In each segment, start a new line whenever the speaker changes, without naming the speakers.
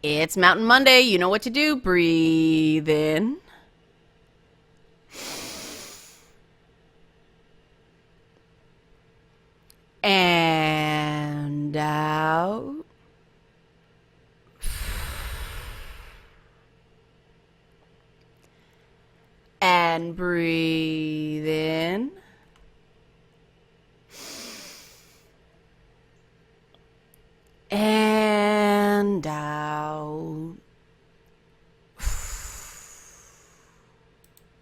It's Mountain Monday. You know what to do. Breathe in. And out. And breathe in. And out.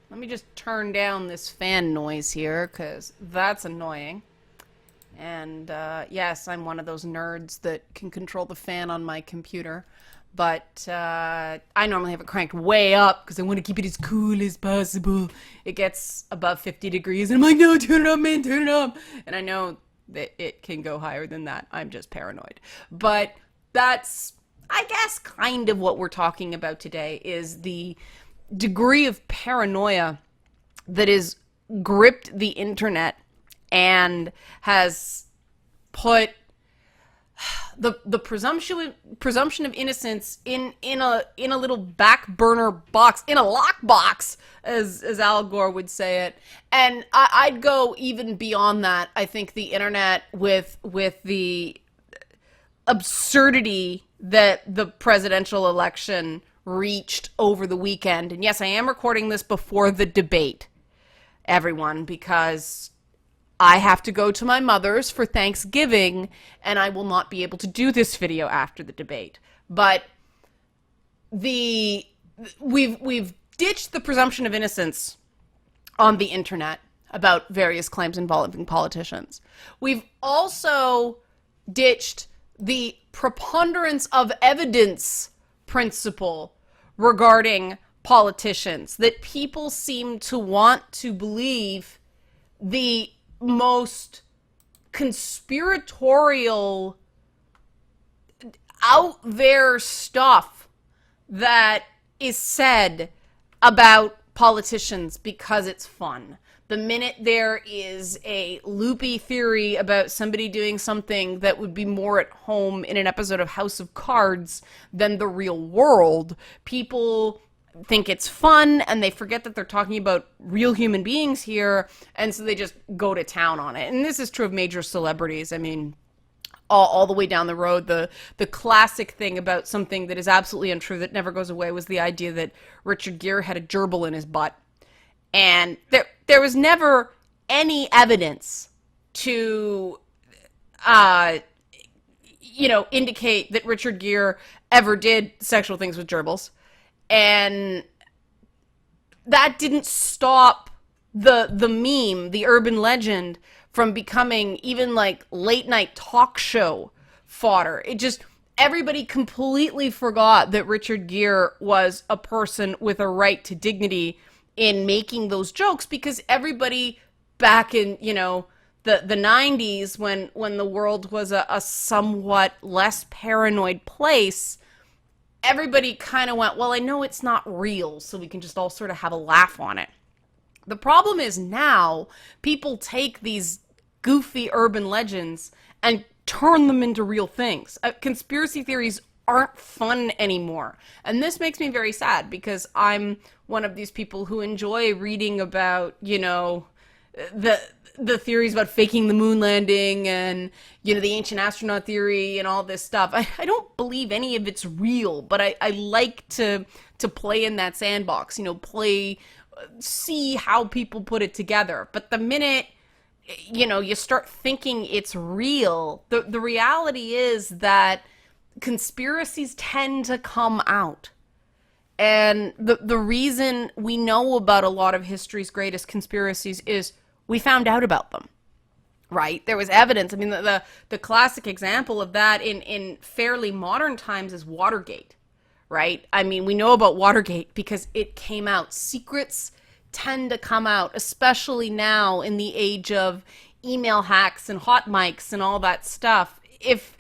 Let me just turn down this fan noise here because that's annoying. And yes, I'm one of those nerds that can control the fan on my computer. But I normally have it cranked way up because I want to keep it as cool as possible. It gets above 50 degrees, and I'm like, no, turn it up, man, turn it up. And I know that it can go higher than that. I'm just paranoid. But that's, I guess, kind of what we're talking about today is the degree of paranoia that has gripped the internet and has put the presumption of innocence in a little back burner box, in a lockbox, as Al Gore would say it. And I'd go even beyond that. I think the internet with the absurdity that the presidential election reached over the weekend. And yes, I am recording this before the debate, everyone, because I have to go to my mother's for Thanksgiving, and I will not be able to do this video after the debate. But we've ditched the presumption of innocence on the internet about various claims involving politicians. We've also ditched the preponderance of evidence principle regarding politicians, that people seem to want to believe the most conspiratorial, out there stuff that is said about politicians because it's fun. The minute there is a loopy theory about somebody doing something that would be more at home in an episode of House of Cards than the real world, people think it's fun, and they forget that they're talking about real human beings here, and so they just go to town on it. And this is true of major celebrities. I mean, all the way down the road, the classic thing about something that is absolutely untrue that never goes away was the idea that Richard Gere had a gerbil in his butt. And there was never any evidence to indicate that Richard Gere ever did sexual things with gerbils. And that didn't stop the meme, the urban legend, from becoming even like late night talk show fodder. It just, everybody completely forgot that Richard Gere was a person with a right to dignity in making those jokes, because everybody back in, the 90s, when the world was a somewhat less paranoid place, everybody kind of went, well, I know it's not real, so we can just all sort of have a laugh on it. The problem is now people take these goofy urban legends and turn them into real things. Conspiracy theories aren't fun anymore. And this makes me very sad, because I'm one of these people who enjoy reading about, the theories about faking the moon landing and, the ancient astronaut theory and all this stuff. I don't believe any of it's real, but I like to play in that sandbox, see how people put it together. But the minute, you start thinking it's real, the reality is that conspiracies tend to come out. And the reason we know about a lot of history's greatest conspiracies is we found out about them, right? There was evidence. I mean, the classic example of that in fairly modern times is Watergate, right? I mean, we know about Watergate because it came out. Secrets tend to come out, especially now in the age of email hacks and hot mics and all that stuff. If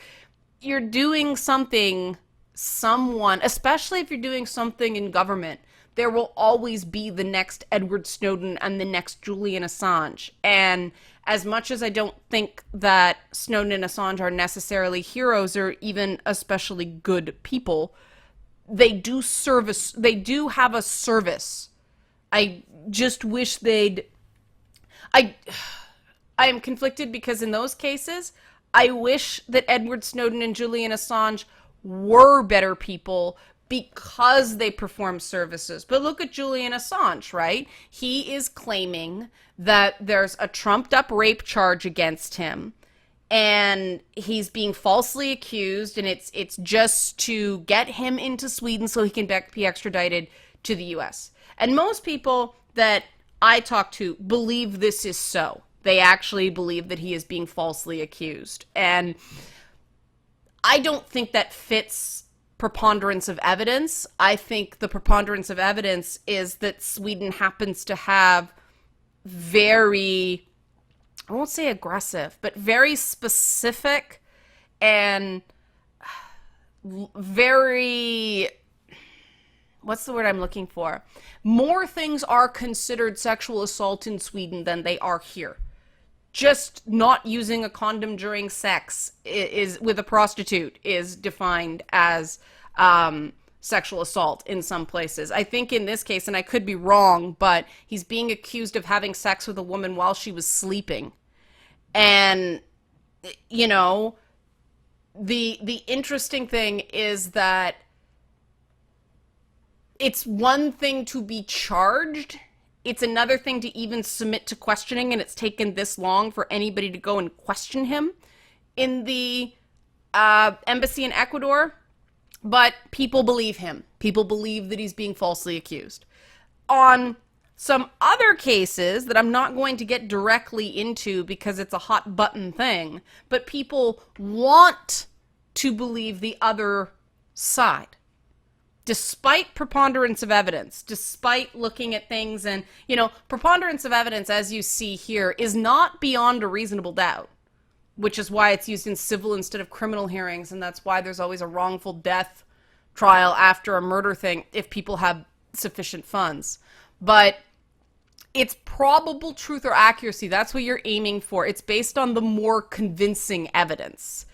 you're doing something, especially if you're doing something in government, there will always be the next Edward Snowden and the next Julian Assange. And as much as I don't think that Snowden and Assange are necessarily heroes or even especially good people, they do service, they do have a service. I just wish they'd, I, I am conflicted because in those cases, I wish that Edward Snowden and Julian Assange were better people because they perform services. But look at Julian Assange, right? He is claiming that there's a trumped up rape charge against him and he's being falsely accused, and it's just to get him into Sweden so he can be extradited to the US. And most people that I talk to believe this is so. They actually believe that he is being falsely accused. And I don't think that fits preponderance of evidence. I think the preponderance of evidence is that Sweden happens to have very, I won't say aggressive, but very specific and very, what's the word I'm looking for? More things are considered sexual assault in Sweden than they are here. Just not using a condom during sex is with a prostitute is defined as sexual assault in some places. I think in this case, and I could be wrong, but he's being accused of having sex with a woman while she was sleeping. And, you know, the interesting thing is that it's one thing to be charged. It's another thing to even submit to questioning, and it's taken this long for anybody to go and question him in the embassy in Ecuador. But people believe him. People believe that he's being falsely accused. On some other cases that I'm not going to get directly into because it's a hot button thing, but people want to believe the other side. Despite preponderance of evidence, despite looking at things and, you know, preponderance of evidence, as you see here, is not beyond a reasonable doubt, which is why it's used in civil instead of criminal hearings, and that's why there's always a wrongful death trial after a murder thing if people have sufficient funds. But it's probable truth or accuracy. That's what you're aiming for. It's based on the more convincing evidence.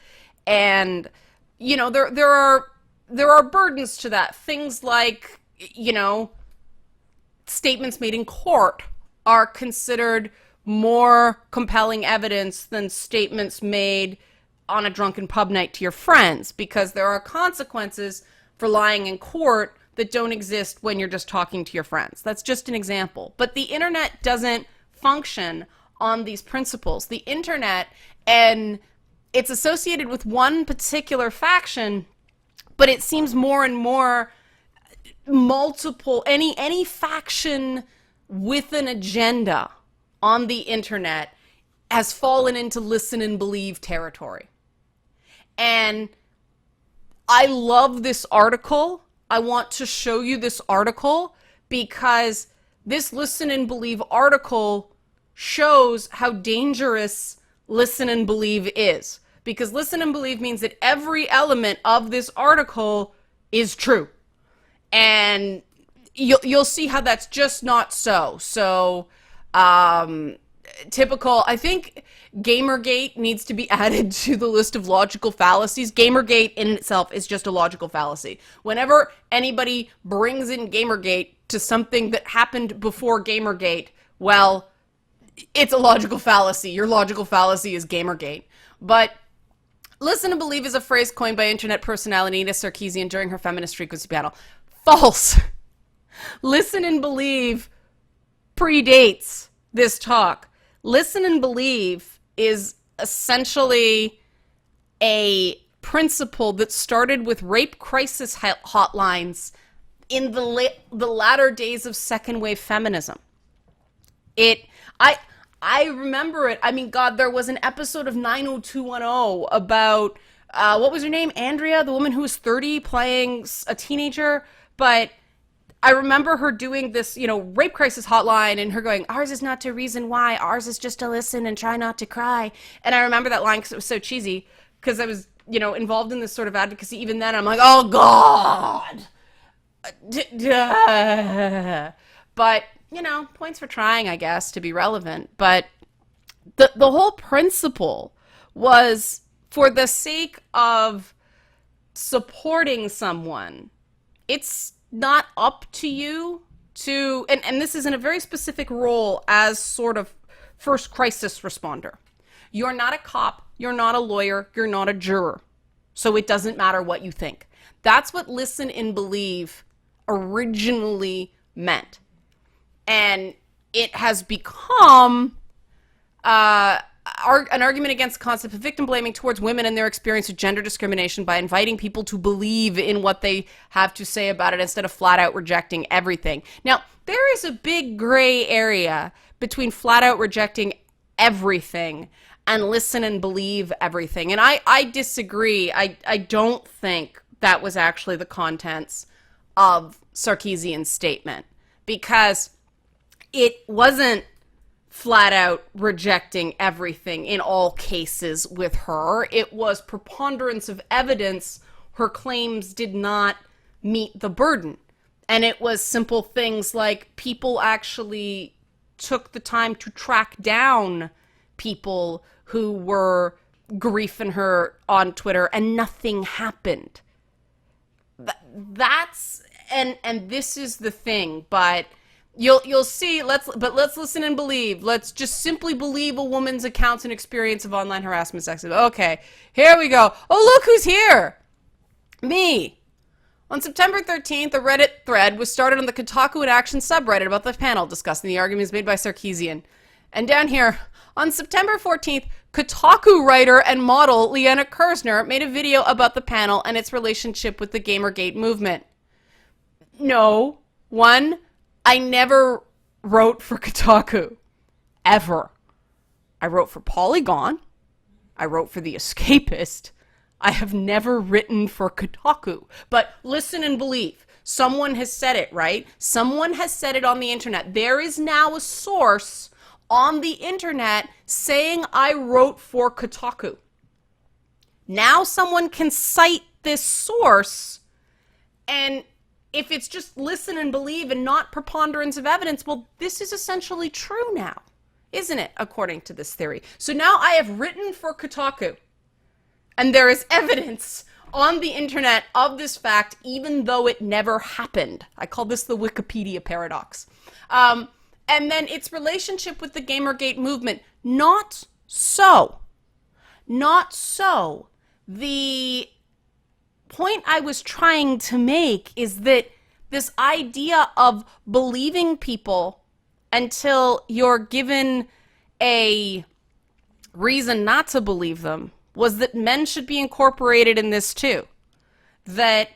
And, you know, there are burdens to that. Things like, you know, statements made in court are considered more compelling evidence than statements made on a drunken pub night to your friends, because there are consequences for lying in court that don't exist when you're just talking to your friends. That's just an example. But the internet doesn't function on these principles. The internet, and it's associated with one particular faction, but it seems more and more multiple, any faction with an agenda on the internet has fallen into listen and believe territory. And I love this article. I want to show you this article because this listen and believe article shows how dangerous listen and believe is. Because listen and believe means that every element of this article is true. And you'll see how that's just not so. So, typical, I think Gamergate needs to be added to the list of logical fallacies. Gamergate in itself is just a logical fallacy. Whenever anybody brings in Gamergate to something that happened before Gamergate, well, it's a logical fallacy. Your logical fallacy is Gamergate. But listen and believe is a phrase coined by internet personality Nina Sarkeesian during her feminist frequency panel. False. Listen and believe predates this talk. Listen and believe is essentially a principle that started with rape crisis hotlines in the latter days of second wave feminism. I remember it. I mean, God, there was an episode of 90210 about, what was her name? Andrea, the woman who was 30 playing a teenager. But I remember her doing this, you know, rape crisis hotline and her going, ours is not to reason why, ours is just to listen and try not to cry. And I remember that line because it was so cheesy, because I was, you know, involved in this sort of advocacy. Even then, I'm like, oh, God. But, you know, points for trying, I guess, to be relevant. But the whole principle was for the sake of supporting someone. it's not up to you to, and this is in a very specific role as sort of first crisis responder. You're not a cop, you're not a lawyer, you're not a juror. So it doesn't matter what you think. That's what listen and believe originally meant. And it has become an argument against the concept of victim blaming towards women and their experience of gender discrimination by inviting people to believe in what they have to say about it instead of flat out rejecting everything. Now, there is a big gray area between flat out rejecting everything and listen and believe everything. And I disagree. I don't think that was actually the contents of Sarkeesian's statement, because it wasn't flat out rejecting everything in all cases with her. It was preponderance of evidence. Her claims did not meet the burden. And it was simple things like people actually took the time to track down people who were griefing her on Twitter and nothing happened. That's, and this is the thing, but You'll see, let's listen and believe. Let's just simply believe a woman's accounts and experience of online harassment, sexism. Okay, here we go. Oh, look who's here. Me. On September 13th, a Reddit thread was started on the Kotaku in Action subreddit about the panel discussing the arguments made by Sarkeesian. And down here, on September 14th, Kotaku writer and model Leanna Kersner made a video about the panel and its relationship with the Gamergate movement. No. One, I never wrote for Kotaku, ever. I wrote for Polygon. I wrote for The Escapist. I have never written for Kotaku. But listen and believe. Someone has said it, right? Someone has said it on the internet. There is now a source on the internet saying I wrote for Kotaku. Now someone can cite this source, and if it's just listen and believe and not preponderance of evidence, well, this is essentially true now, isn't it, according to this theory? So now I have written for Kotaku, and there is evidence on the internet of this fact, even though it never happened. I call this the Wikipedia paradox. And then its relationship with the Gamergate movement. Not so. Not so. The point I was trying to make is that this idea of believing people until you're given a reason not to believe them was that men should be incorporated in this too. That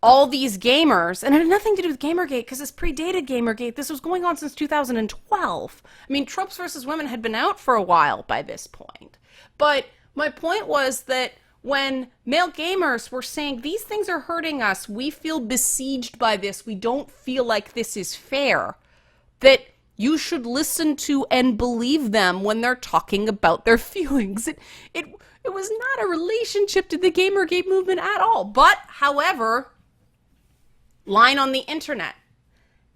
all these gamers, and it had nothing to do with Gamergate because this predated Gamergate. This was going on since 2012. I mean, Tropes versus Women had been out for a while by this point. But my point was that when male gamers were saying, these things are hurting us, we feel besieged by this, we don't feel like this is fair, that you should listen to and believe them when they're talking about their feelings. It was not a relationship to the Gamergate movement at all. But, however, line on the internet,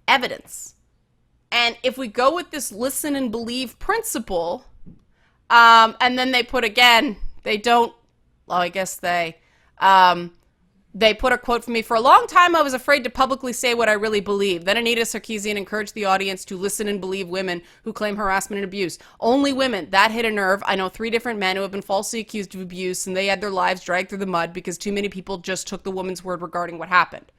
evidence. And if we go with this listen and believe principle, and then they put again, they don't, well, I guess they put a quote from me. For a long time, I was afraid to publicly say what I really believe. Then Anita Sarkeesian encouraged the audience to listen and believe women who claim harassment and abuse. Only women. That hit a nerve. I know 3 different men who have been falsely accused of abuse, and they had their lives dragged through the mud because too many people just took the woman's word regarding what happened.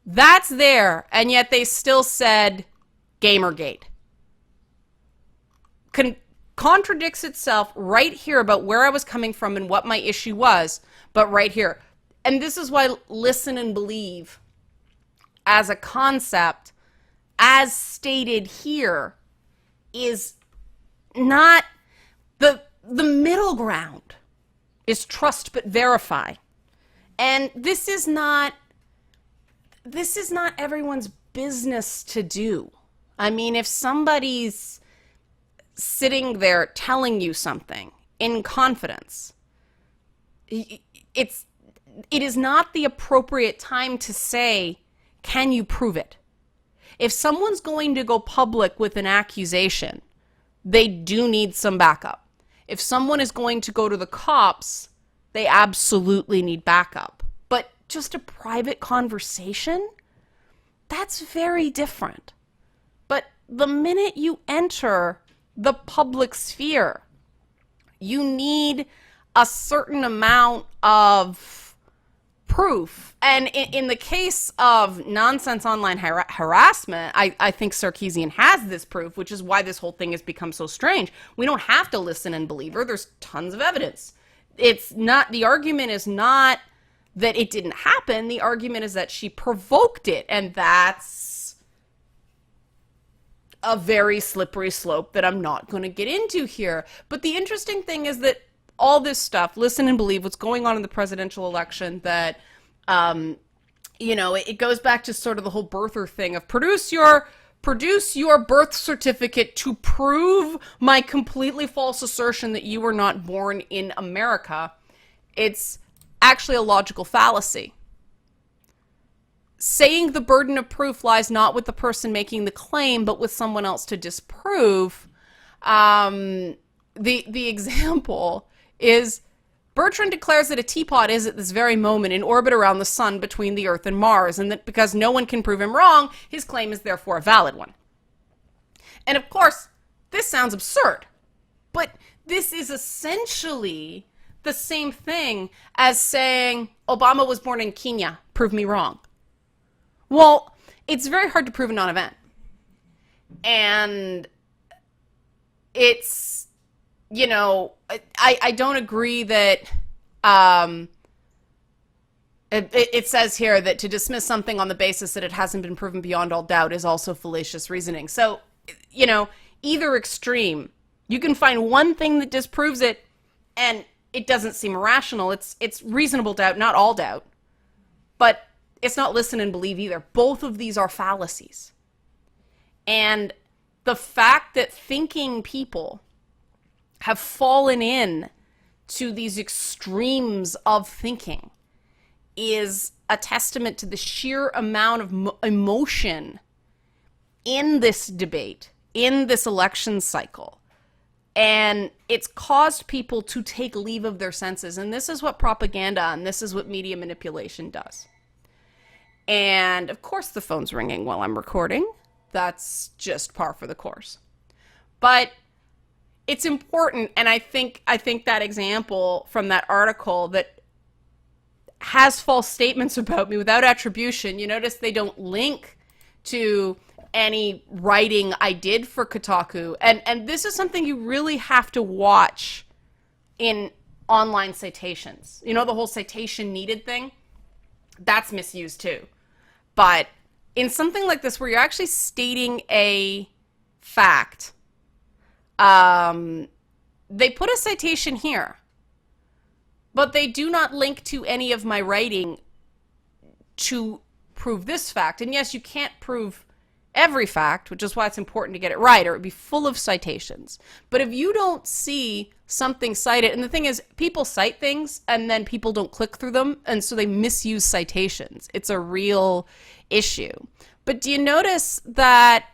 That's there, and yet they still said Gamergate. Contradicts itself right here about where I was coming from and what my issue was, but right here. And this is why listen and believe as a concept, as stated here, is not the middle ground, is trust but verify. And this is not everyone's business to do. I mean, if somebody's sitting there telling you something in confidence, it is not the appropriate time to say, can you prove it? If someone's going to go public with an accusation, they do need some backup. If someone is going to go to the cops, they absolutely need backup. But just a private conversation, that's very different. But the minute you enter the public sphere, you need a certain amount of proof. And in the case of nonsense online harassment, I think Sarkeesian has this proof, which is why this whole thing has become so strange. We don't have to listen and believe her. There's tons of evidence. It's not, the argument is not that it didn't happen. The argument is that she provoked it. And that's a very slippery slope that I'm not going to get into here. But the interesting thing is that all this stuff, listen and believe, what's going on in the presidential election, that, it goes back to sort of the whole birther thing of produce your birth certificate to prove my completely false assertion that you were not born in America. It's actually a logical fallacy. Saying the burden of proof lies not with the person making the claim, but with someone else to disprove. The example is Bertrand declares that a teapot is at this very moment in orbit around the sun between the Earth and Mars, and that because no one can prove him wrong, his claim is therefore a valid one. And of course, this sounds absurd, but this is essentially the same thing as saying Obama was born in Kenya, prove me wrong. Well, it's very hard to prove a non-event. And it's, I don't agree that it says here that to dismiss something on the basis that it hasn't been proven beyond all doubt is also fallacious reasoning. So, either extreme. You can find one thing that disproves it and it doesn't seem irrational. It's reasonable doubt, not all doubt. But it's not listen and believe either. Both of these are fallacies. And the fact that thinking people have fallen in to these extremes of thinking is a testament to the sheer amount of emotion in this debate, in this election cycle. And it's caused people to take leave of their senses. And this is what propaganda and this is what media manipulation does. And of course the phone's ringing while I'm recording. That's just par for the course. But it's important, and I think that example from that article that has false statements about me without attribution, you notice they don't link to any writing I did for Kotaku. And this is something you really have to watch in online citations. The whole citation needed thing, that's misused too. But in something like this where you're actually stating a fact, they put a citation here, but they do not link to any of my writing to prove this fact. And yes, you can't prove every fact, which is why it's important to get it right, or it would be full of citations. But if you don't see something cited, and the thing is, people cite things and then people don't click through them, and so they misuse citations. It's a real issue. But do you notice that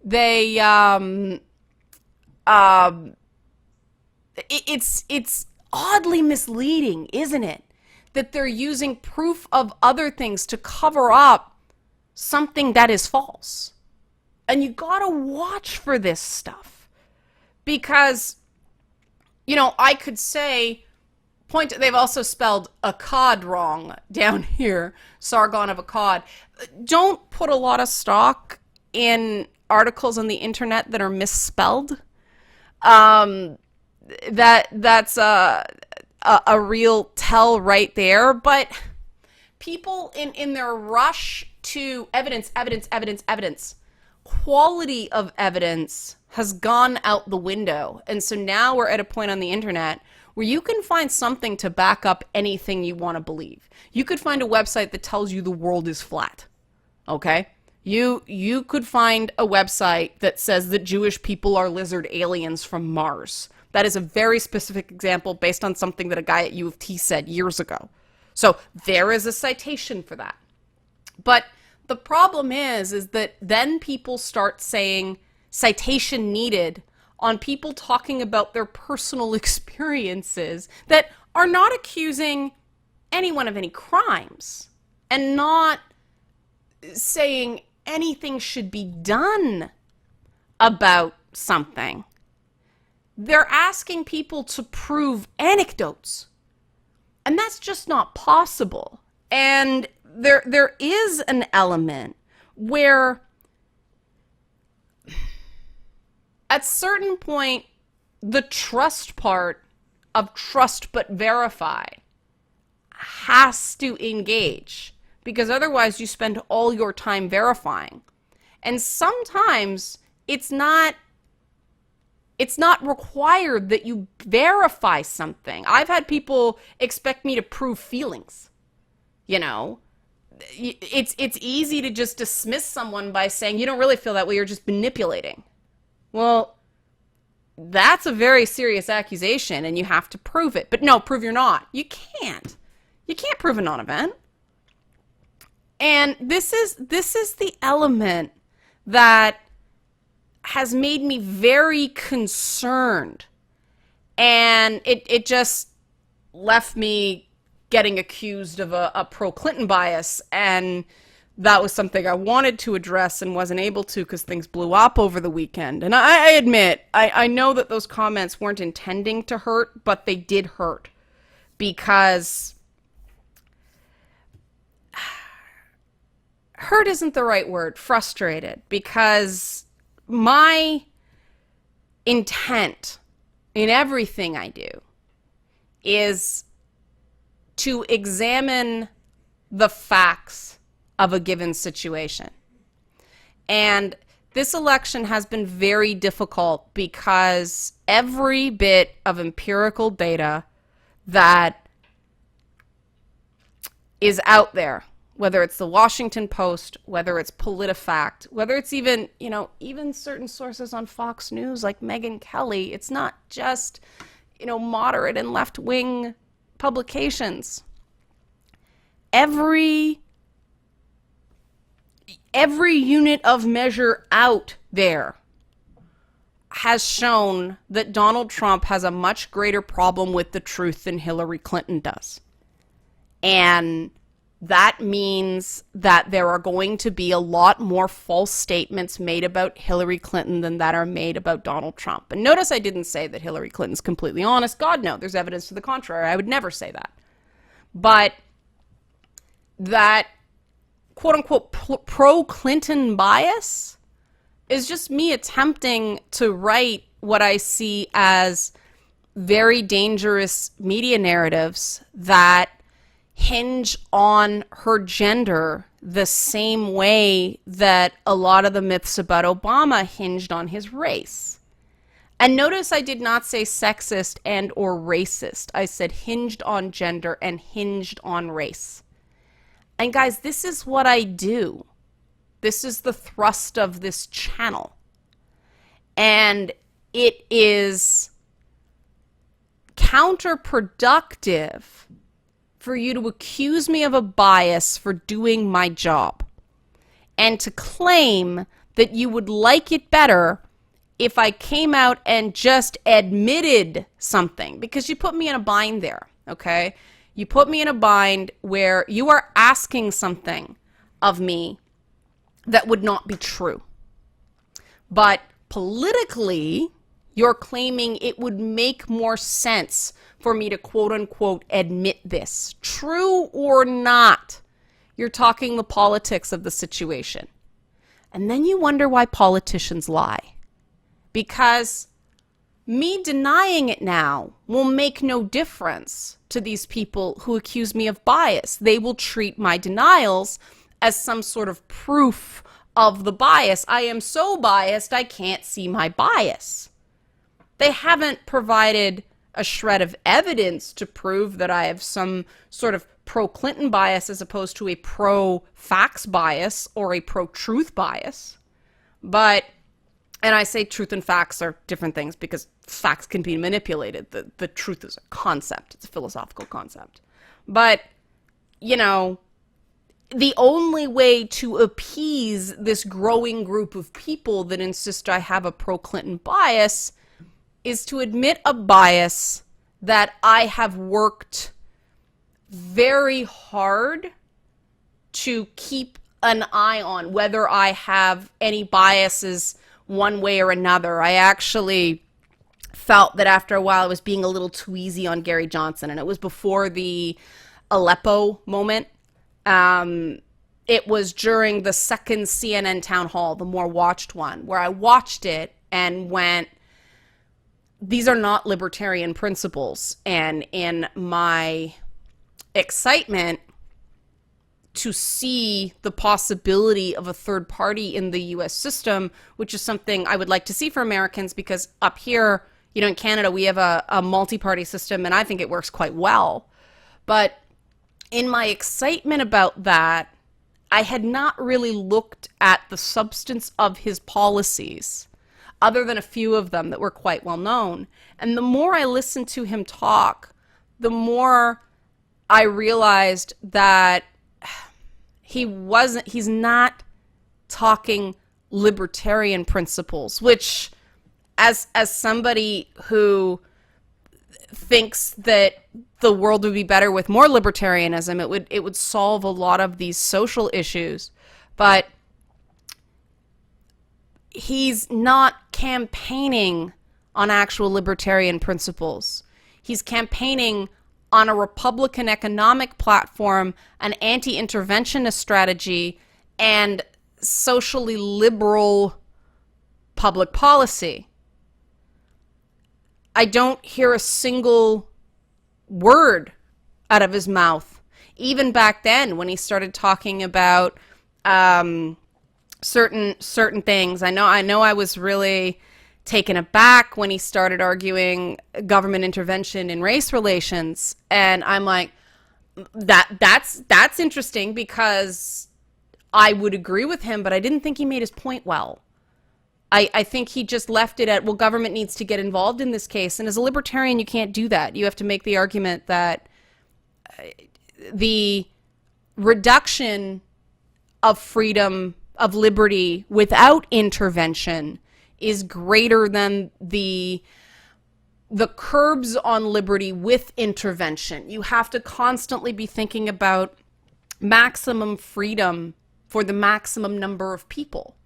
they it's oddly misleading, isn't it? That they're using proof of other things to cover up something that is false. And you gotta watch for this stuff. Because, I could say, they've also spelled Akkad wrong down here, Sargon of Akkad. Don't put a lot of stock in articles on the internet that are misspelled. That's a real tell right there. But people in their rush to evidence, quality of evidence has gone out the window. And so now we're at a point on the internet where you can find something to back up anything you want to believe. You could find a website that tells you the world is flat. Okay? You could find a website that says that Jewish people are lizard aliens from Mars. That is a very specific example based on something that a guy at U of T said years ago. So there is a citation for that. But the problem is that then people start saying citation needed on people talking about their personal experiences that are not accusing anyone of any crimes. and not saying anything should be done about something. They're asking people to prove anecdotes. And that's just not possible. And there is an element where at certain point, the trust part of trust but verify has to engage, because otherwise you spend all your time verifying. And sometimes it's not required that you verify something. I've had people expect me to prove feelings. You know, it's easy to just dismiss someone by saying, you don't really feel that way, you're just manipulating. Well, that's a very serious accusation and you have to prove it. But no, prove you're not. You can't. You can't prove a non-event. And this is the element that has made me very concerned. And it just left me getting accused of a pro-Clinton bias. And that was something I wanted to address and wasn't able to because things blew up over the weekend. And I admit, I know that those comments weren't intending to hurt, but they did hurt. Because hurt isn't the right word, frustrated. Because my intent in everything I do is to examine the facts of a given situation. And this election has been very difficult because every bit of empirical data that is out there, whether it's the Washington Post, whether it's PolitiFact, whether it's even, even certain sources on Fox News like Megyn Kelly, it's not just, moderate and left-wing publications. Every unit of measure out there has shown that Donald Trump has a much greater problem with the truth than Hillary Clinton does. And that means that there are going to be a lot more false statements made about Hillary Clinton than that are made about Donald Trump. And notice I didn't say that Hillary Clinton's completely honest. God, no, there's evidence to the contrary. I would never say that. But that quote-unquote pro-Clinton bias is just me attempting to write what I see as very dangerous media narratives that hinge on her gender the same way that a lot of the myths about Obama hinged on his race. And notice I did not say sexist and or racist. I said hinged on gender and hinged on race. And guys, this is what I do. This is the thrust of this channel. And it is counterproductive for you to accuse me of a bias for doing my job and to claim that you would like it better if I came out and just admitted something, because you put me in a bind there, okay? You put me in a bind where you are asking something of me that would not be true. But politically, you're claiming it would make more sense for me to quote unquote admit this. True or not, you're talking the politics of the situation. And then you wonder why politicians lie. Because me denying it now will make no difference to these people who accuse me of bias. They will treat my denials as some sort of proof of the bias. I am so biased, I can't see my bias. They haven't provided a shred of evidence to prove that I have some sort of pro-Clinton bias as opposed to a pro-facts bias or a pro-truth bias. But, and I say truth and facts are different things because facts can be manipulated. The truth is a concept. It's a philosophical concept. But, the only way to appease this growing group of people that insist I have a pro-Clinton bias is to admit a bias that I have worked very hard to keep an eye on whether I have any biases one way or another. I actually felt that after a while I was being a little too easy on Gary Johnson, and it was before the Aleppo moment. It was during the second CNN town hall, the more watched one, where I watched it and went, these are not libertarian principles. And in my excitement to see the possibility of a third party in the US system, which is something I would like to see for Americans, because up here, in Canada, we have a multi-party system, and I think it works quite well. But in my excitement about that, I had not really looked at the substance of his policies, other than a few of them that were quite well known. And the more I listened to him talk, the more I realized that he's not talking libertarian principles, which as somebody who thinks that the world would be better with more libertarianism, it would solve a lot of these social issues. But he's not campaigning on actual libertarian principles. He's campaigning on a Republican economic platform, an anti-interventionist strategy, and socially liberal public policy. I don't hear a single word out of his mouth. Even back then, when he started talking about certain things, I know I was really taken aback when he started arguing government intervention in race relations, and I'm like, that's interesting, because I would agree with him, but I didn't think he made his point well. I think he just left it at, well, government needs to get involved in this case. And as a libertarian, you can't do that. You have to make the argument that the reduction of freedom, of liberty without intervention is greater than the curbs on liberty with intervention. You have to constantly be thinking about maximum freedom for the maximum number of people.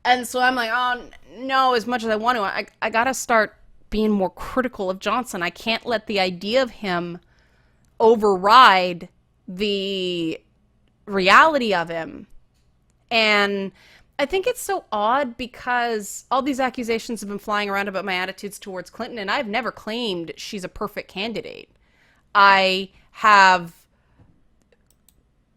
And so I'm like, oh, no, as much as I want to, I got to start being more critical of Johnson. I can't let the idea of him override the reality of him. And I think it's so odd, because all these accusations have been flying around about my attitudes towards Clinton, and I've never claimed she's a perfect candidate. I have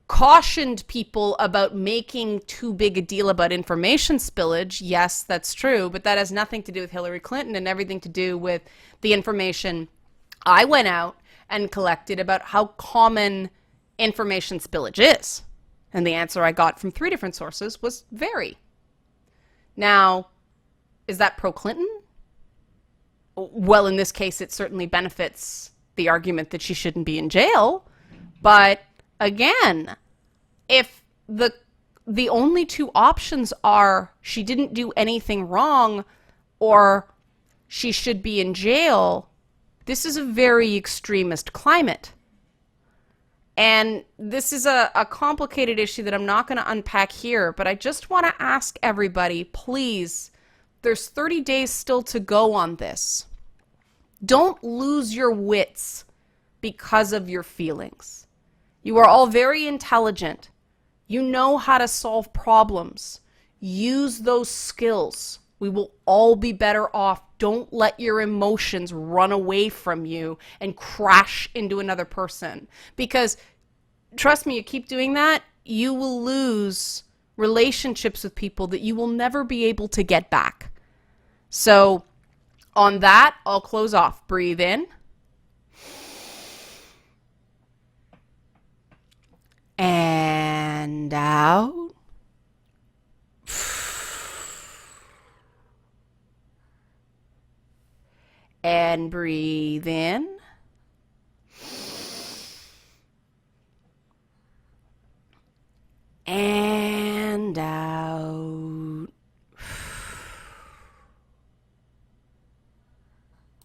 cautioned people about making too big a deal about information spillage. Yes, that's true, but that has nothing to do with Hillary Clinton and everything to do with the information I went out and collected about how common information spillage is. And the answer I got from 3 different sources was very. Now, is that pro-Clinton? Well, in this case, it certainly benefits the argument that she shouldn't be in jail. But again, if the only 2 options are she didn't do anything wrong or she should be in jail, this is a very extremist climate. And this is a complicated issue that I'm not going to unpack here, but I just want to ask everybody, please, there's 30 days still to go on this. Don't lose your wits because of your feelings. You are all very intelligent. You know how to solve problems. Use those skills. We will all be better off. Don't let your emotions run away from you and crash into another person. Because, trust me, you keep doing that, you will lose relationships with people that you will never be able to get back. So, on that, I'll close off. Breathe in. And out. And breathe in. And out.